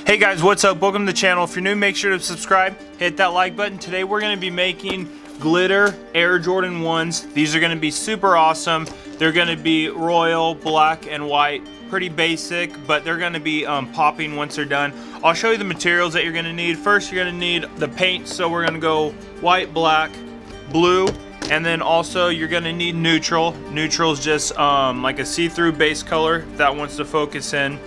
Hey guys, what's up? Welcome to the channel. If you're new, make sure to subscribe, hit that like button. Today we're going to be making glitter Air Jordan 1s. These are going to be super awesome. They're going to be royal, black and white, pretty basic, but they're going to be popping once they're done. I'll show you the materials that you're going to need. First, you're going to need the paint, so we're going to go white, black, blue, and then also you're going to need neutral. Neutral is just like a see-through base color that wants to focus in.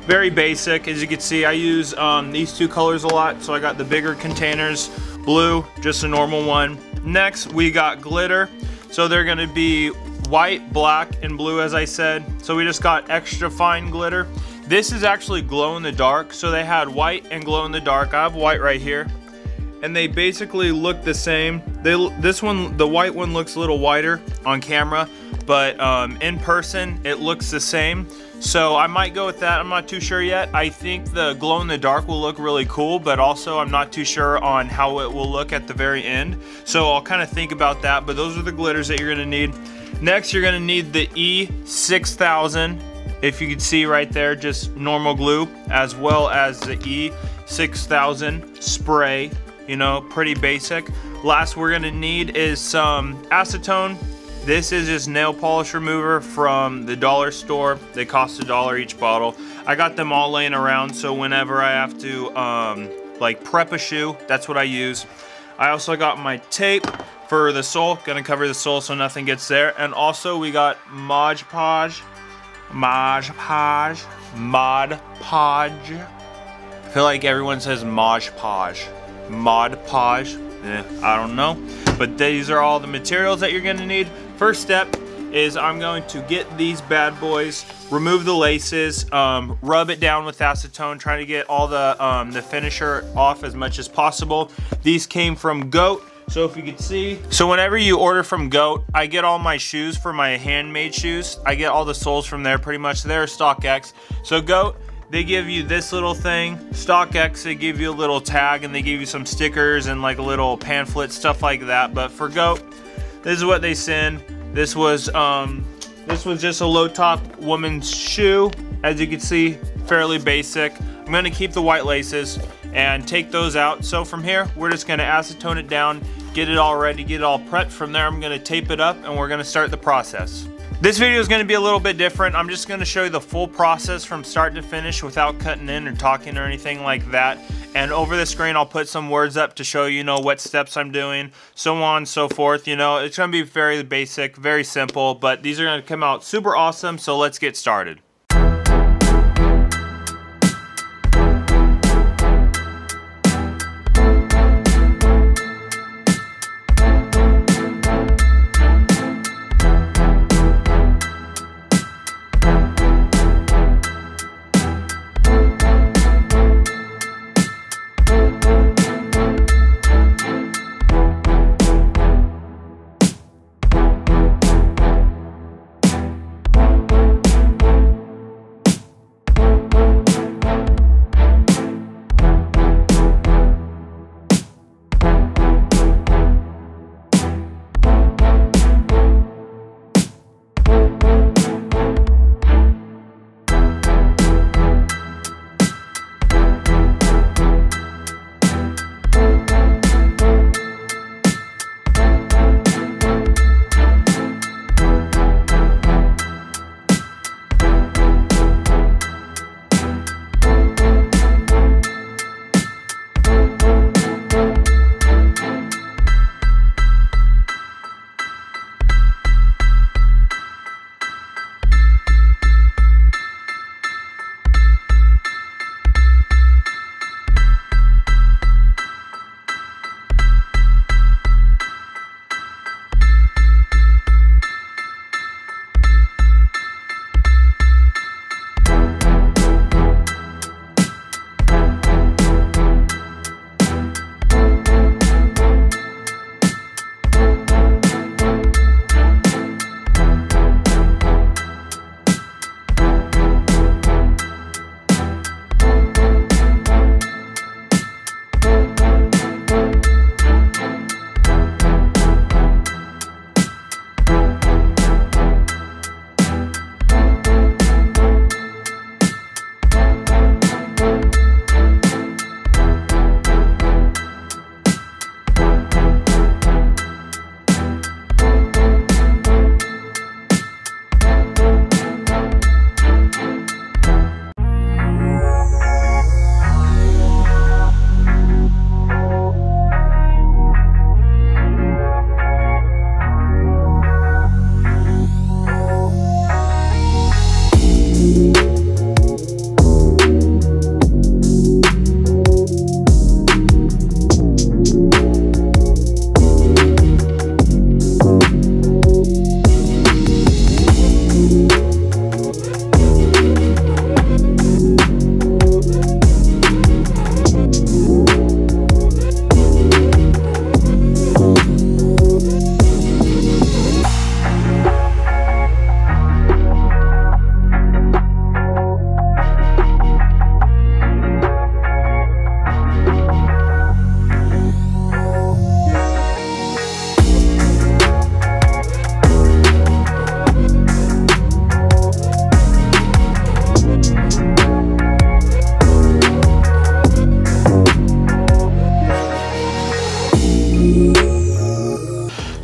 Very basic. As you can see, I use these two colors a lot, so I got the bigger containers. Blue, just a normal one. Next, we got glitter. So they're gonna be white, black, and blue, as I said. So we just got extra fine glitter. This is actually glow in the dark. So they had white and glow in the dark. I have white right here. And they basically look the same. This one, the white one, looks a little whiter on camera, but in person, it looks the same. So I might go with that. I'm not too sure yet. I think the glow in the dark will look really cool, but also I'm not too sure on how it will look at the very end. So I'll kind of think about that, but those are the glitters that you're gonna need. Next, you're gonna need the E6000. If you can see right there, just normal glue, as well as the E6000 spray, you know, pretty basic. Last we're gonna need is some acetone. This is just nail polish remover from the dollar store. They cost $1 each bottle. I got them all laying around, so whenever I have to like prep a shoe, that's what I use. I also got my tape for the sole, gonna cover the sole so nothing gets there. And also we got Mod Podge. I feel like everyone says Mod Podge. Mod Podge, I don't know. But these are all the materials that you're gonna need. First step is I'm going to get these bad boys, remove the laces, rub it down with acetone, trying to get all the finisher off as much as possible. These came from Goat, so if you can see. So whenever you order from Goat, I get all my shoes for my handmade shoes. I get all the soles from there pretty much. They're StockX. So Goat, they give you this little thing. StockX, they give you a little tag and they give you some stickers and like a little pamphlet, stuff like that. But for Goat, this is what they send. This was just a low top woman's shoe. As you can see, fairly basic. I'm gonna keep the white laces and take those out. So from here, we're just gonna acetone it down, get it all ready, get it all prepped. From there, I'm gonna tape it up and we're gonna start the process. This video is going to be a little bit different. I'm just going to show you the full process from start to finish without cutting in or talking or anything like that. And over the screen, I'll put some words up to show you know what steps I'm doing, so on and so forth. You know, it's going to be very basic, very simple, but these are going to come out super awesome. So let's get started.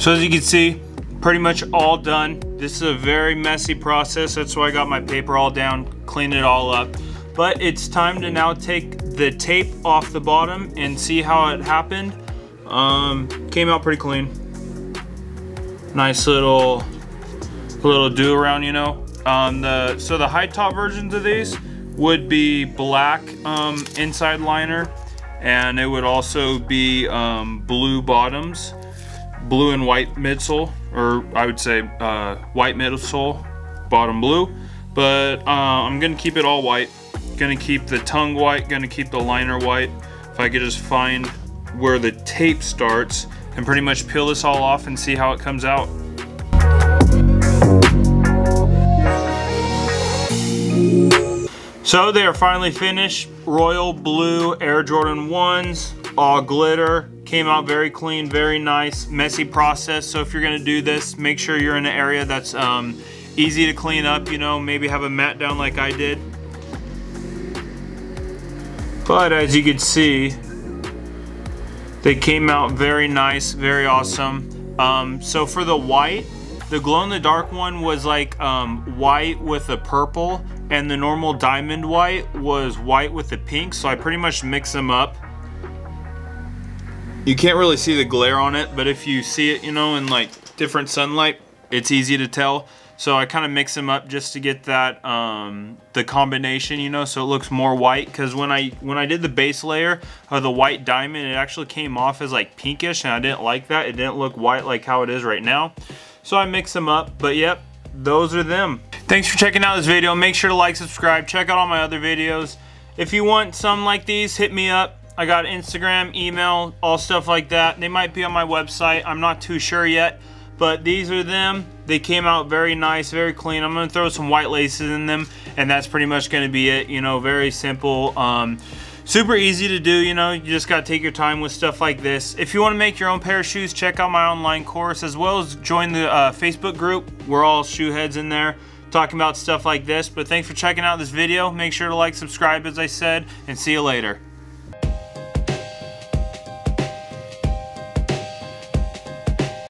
So as you can see, pretty much all done. This is a very messy process. That's why I got my paper all down, clean it all up. But it's time to now take the tape off the bottom and see how it happened. Came out pretty clean. Nice little do around, you know. So the high top versions of these would be black inside liner, and it would also be blue bottoms, blue and white midsole, or I would say white midsole, bottom blue. But I'm gonna keep it all white. Gonna keep the tongue white, gonna keep the liner white. If I could just find where the tape starts and pretty much peel this all off and see how it comes out. So they are finally finished. Royal blue Air Jordan 1s, all glitter. Came out very clean, very nice, messy process. So if you're gonna do this, make sure you're in an area that's easy to clean up, you know, maybe have a mat down like I did. But as you can see, they came out very nice, very awesome. So for the white, the glow-in-the-dark one was like white with a purple, and the normal diamond white was white with the pink. So I pretty much mix them up. You can't really see the glare on it, but if you see it, you know, in like different sunlight, it's easy to tell. So I kind of mix them up just to get that the combination, you know, so it looks more white. Because when I did the base layer of the white diamond, it actually came off as like pinkish, and I didn't like that. It didn't look white like how it is right now. So I mix them up, but yep, those are them. Thanks for checking out this video. Make sure to like, subscribe, check out all my other videos. If you want some like these, hit me up. I got Instagram, email, all stuff like that. They might be on my website. I'm not too sure yet. But these are them. They came out very nice, very clean. I'm gonna throw some white laces in them, and that's pretty much gonna be it. You know, very simple, super easy to do. You know, you just gotta take your time with stuff like this. If you wanna make your own pair of shoes, check out my online course, as well as join the Facebook group. We're all shoe heads in there, talking about stuff like this. But thanks for checking out this video. Make sure to like, subscribe, as I said, and see you later.